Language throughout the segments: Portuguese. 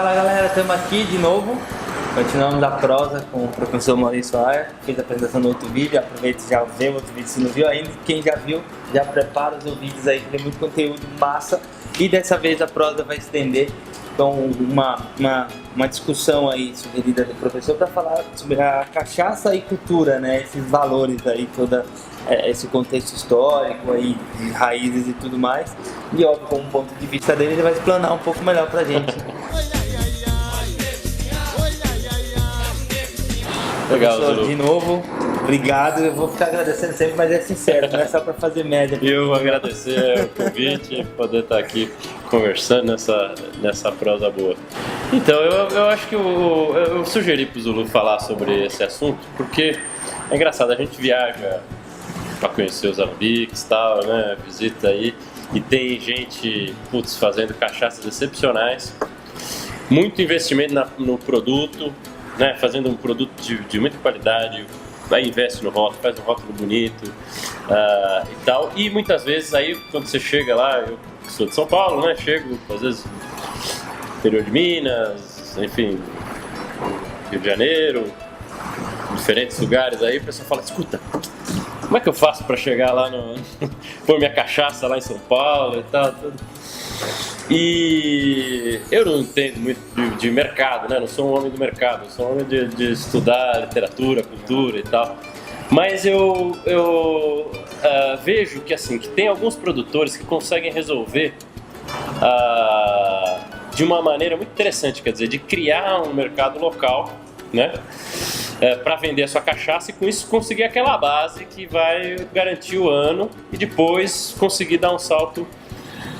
Fala galera, estamos aqui de novo. Continuamos a prosa com o professor Maurício Ayer, fez a apresentação no outro vídeo. Aproveite e já vê o outro vídeo se não viu ainda. Quem já viu, já prepara os vídeos aí, que tem muito conteúdo massa. E dessa vez a prosa vai estender com uma discussão aí sugerida do professor para falar sobre a cachaça e cultura, né? Esses valores aí, todo esse contexto histórico aí, de raízes e tudo mais. E óbvio, com um ponto de vista dele, ele vai explanar um pouco melhor pra gente. Legal, Professor, de novo, obrigado. Eu vou ficar agradecendo sempre, mas é sincero, não é só para fazer média. Eu vou agradecer o convite, poder estar aqui conversando nessa prosa boa. Então, eu acho que eu sugeri para o Zulu falar sobre esse assunto, porque é engraçado, a gente viaja para conhecer os alambiques e tal, né, visita aí, e tem gente, fazendo cachaças excepcionais, muito investimento no produto, né, fazendo um produto de muita qualidade, aí investe no rótulo, faz um rótulo bonito e tal. E muitas vezes aí, quando você chega lá, eu sou de São Paulo, né, chego às vezes no interior de Minas, enfim, Rio de Janeiro, diferentes lugares aí, o pessoal fala, escuta, como é que eu faço para chegar lá pôr minha cachaça lá em São Paulo e tal, tudo. E eu não entendo muito de mercado, né? Não sou um homem do mercado, sou um homem de estudar literatura, cultura e tal. Mas eu vejo que, assim, que tem alguns produtores que conseguem resolver de uma maneira muito interessante, quer dizer, de criar um mercado local, né? Para vender a sua cachaça e com isso conseguir aquela base que vai garantir o ano e depois conseguir dar um salto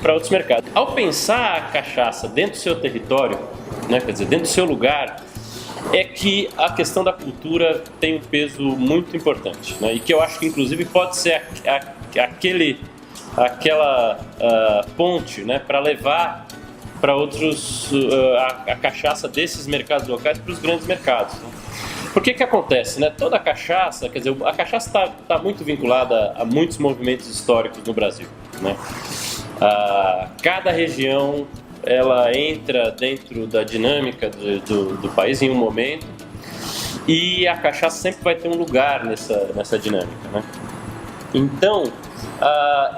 para outros mercados. Ao pensar a cachaça dentro do seu território, né, quer dizer, dentro do seu lugar, é que a questão da cultura tem um peso muito importante, né, e que eu acho que inclusive pode ser aquela ponte, né, para levar para outros a cachaça desses mercados locais para os grandes mercados. Né? Por que acontece, né? Toda a cachaça, quer dizer, a cachaça está muito vinculada a muitos movimentos históricos no Brasil, né? Cada região ela entra dentro da dinâmica do país em um momento e a cachaça sempre vai ter um lugar nessa dinâmica, né? Então,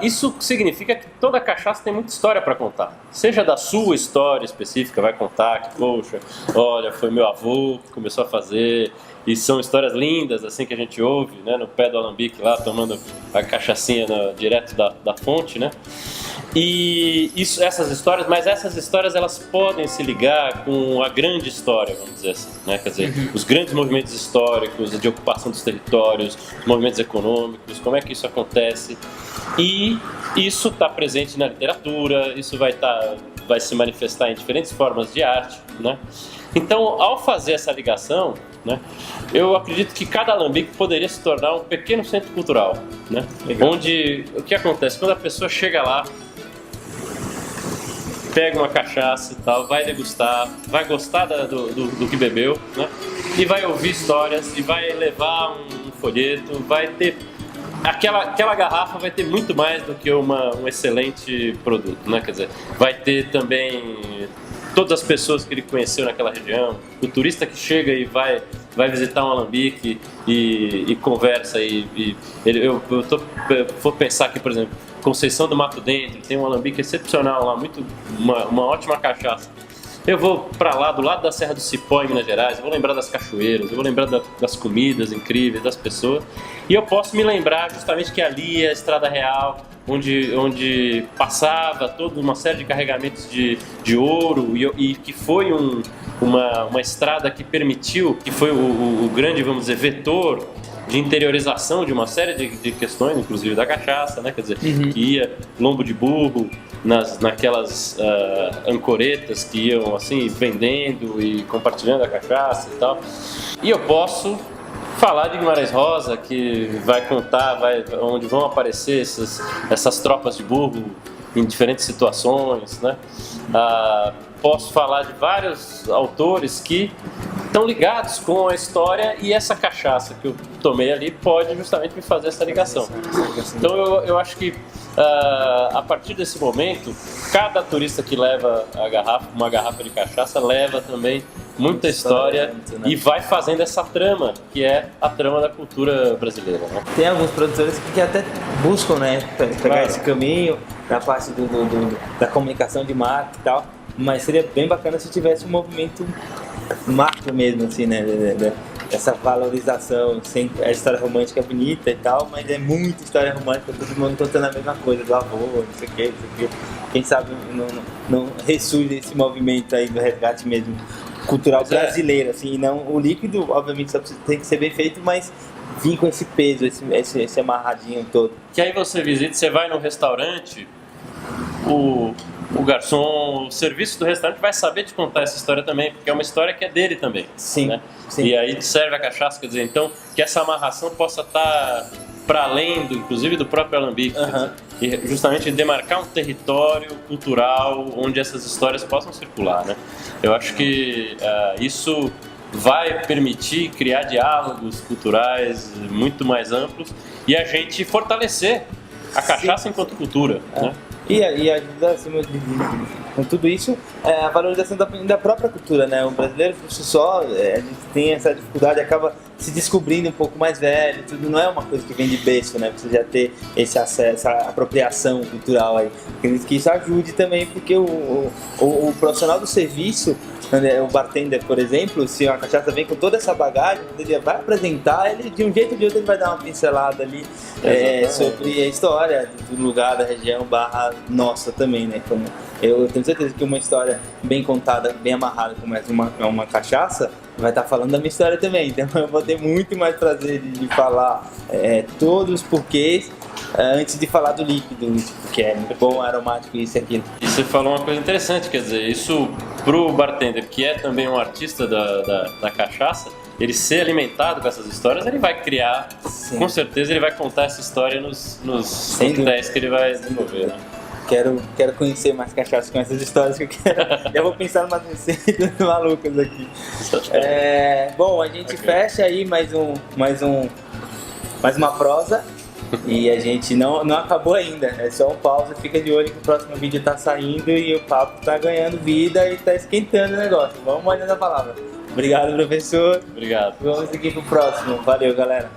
isso significa que toda cachaça tem muita história para contar. Seja da sua história específica, vai contar que, poxa, olha, foi meu avô que começou a fazer, e são histórias lindas, assim, que a gente ouve, né, no pé do alambique lá, tomando a cachaçinha direto da fonte, né? E essas histórias elas podem se ligar com a grande história, vamos dizer assim, né? Quer dizer, os grandes movimentos históricos de ocupação dos territórios, movimentos econômicos, como é que isso acontece. E isso está presente na literatura, isso vai se manifestar em diferentes formas de arte, né? Então, ao fazer essa ligação, né, eu acredito que cada alambique poderia se tornar um pequeno centro cultural, né? Onde o que acontece? Quando a pessoa chega lá, pega uma cachaça e tal, vai degustar, vai gostar do que bebeu, né? E vai ouvir histórias, e vai levar um folheto, vai ter... Aquela garrafa vai ter muito mais do que um excelente produto, né? Quer dizer, vai ter também todas as pessoas que ele conheceu naquela região, o turista que chega e vai visitar um alambique e conversa, vou pensar aqui, por exemplo, Conceição do Mato Dentro, tem um alambique excepcional lá, uma ótima cachaça. Eu vou para lá, do lado da Serra do Cipó, em Minas Gerais, eu vou lembrar das cachoeiras, eu vou lembrar das comidas incríveis, das pessoas. E eu posso me lembrar justamente que ali é a Estrada Real, onde passava toda uma série de carregamentos de ouro e que foi uma estrada que permitiu, que foi o grande, vamos dizer, vetor de interiorização de uma série de questões, inclusive da cachaça, né? Quer dizer, que ia lombo de burro naquelas ancoretas que iam assim vendendo e compartilhando a cachaça e tal. E eu posso falar de Guimarães Rosa, que vai contar onde vão aparecer essas tropas de burro em diferentes situações, né? Posso falar de vários autores que estão ligados com a história, e essa cachaça que eu tomei ali pode justamente me fazer essa ligação. Então eu acho que a partir desse momento, cada turista que leva uma garrafa de cachaça leva também muita história, e vai fazendo essa trama, que é a trama da cultura brasileira, né? Tem alguns produtores que até buscam, né, pegar esse caminho na parte da comunicação de marca e tal, mas seria bem bacana se tivesse um movimento macro mesmo, assim, né, essa valorização. Sem, a história romântica é bonita e tal, mas é muita história romântica, todo mundo contando a mesma coisa, do avô, não sei o que. Quem sabe não ressurge esse movimento aí do resgate mesmo cultural brasileiro, assim, e não o líquido, obviamente, só tem que ser bem feito, mas vir com esse peso, esse amarradinho todo. Que aí você visita, você vai no restaurante, o garçom, o serviço do restaurante vai saber te contar essa história também, porque é uma história que é dele também. Sim, né? sim. E aí serve a cachaça, quer dizer, então, que essa amarração possa estar para além, inclusive, do próprio alambique. E justamente demarcar um território cultural onde essas histórias possam circular, né? Eu acho que isso vai permitir criar diálogos culturais muito mais amplos e a gente fortalecer a cachaça enquanto cultura, né? E ajuda, acima com tudo isso, a valorização da própria cultura, né? O brasileiro, por si só, a gente tem essa dificuldade, acaba se descobrindo um pouco mais velho, tudo não é uma coisa que vem de berço, né? Você já ter esse acesso, essa apropriação cultural aí. Acredito que isso ajude também, porque o profissional do serviço, o bartender, por exemplo, se a cachaça vem com toda essa bagagem, ele vai apresentar, ele de um jeito ou de outro ele vai dar uma pincelada ali sobre a história do lugar, da região, nossa também, né? Como eu tenho certeza que uma história bem contada, bem amarrada, como uma cachaça, vai estar falando da minha história também. Então eu vou ter muito mais prazer de falar todos os porquês antes de falar do líquido, que é muito bom, aromático, isso e aquilo. E você falou uma coisa interessante, quer dizer, isso pro bartender, que é também um artista da cachaça, ele ser alimentado com essas histórias, ele vai criar, com certeza ele vai contar essa história nos coquetéis que ele vai desenvolver, né? Quero conhecer mais cachaça com essas histórias que eu quero. Já vou pensar em umas receitas malucas aqui. Bom, a gente fecha aí mais uma prosa. E a gente não acabou ainda, é só um pausa, fica de olho que o próximo vídeo tá saindo e o papo tá ganhando vida e tá esquentando o negócio. Vamos mandando a palavra. Obrigado, professor. Obrigado. Vamos seguir pro próximo. Valeu, galera.